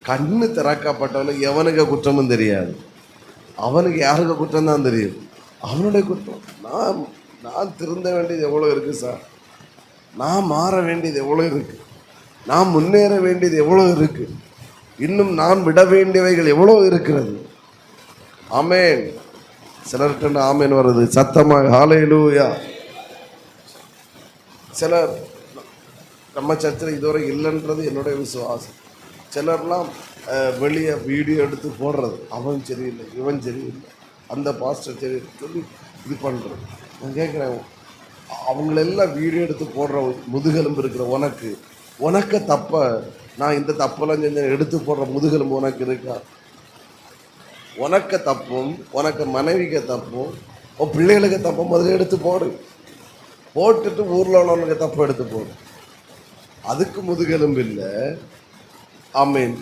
கண்ணு திறக்கப்பட்டவனுக்கு எவனுக்கு குற்றமும் தெரியாது. அவனுக்கு யாருக்கு குற்றம் தான் தெரியும், அவனுடைய குற்றம். நான் நான் திருந்த வேண்டியது எவ்வளோ இருக்குது சார், நான் மாற வேண்டியது எவ்வளோ இருக்குது, நான் முன்னேற வேண்டியது எவ்வளோ இருக்குது, இன்னும் நான் விட வேண்டியவைகள் எவ்வளோ இருக்கிறது. ஆமேன். சிலர்கிட்ட ஆமேன் வருது சத்தமாக, ஹல்லேலூயா. சிலர் நம்ம சர்ச்சில் இதுவரை இல்லைன்றது என்னுடைய விசுவாசம். சிலர்லாம் வெளியே வீடியோ எடுத்து போடுறது, அவன் சரியில்லை, இவன் சரியில்லை, அந்த பாஸ்டர் சரியில்லை சொல்லி இது பண்ணுறது. நான் கேட்குறேன், அவங்களெல்லாம் வீடியோ எடுத்து போடுற முதுகெலும்பு இருக்கிற உனக்கு தப்ப, நான் இந்த தப்பெல்லாம் செஞ்சேன் எடுத்து போடுற முதுகெலும்பு உனக்கு இருக்கா? உனக்கு தப்பும், உனக்கு மனைவிக்கு தப்பும், உன் பிள்ளைகளுக்கு தப்பும் முதல்ல எடுத்து போட்டுட்டு ஊரில் உள்ளவனுக்கு தப்பு எடுத்து போடு. அதுக்கு முதுகெலும்பு இல்லை. ஆமீன்.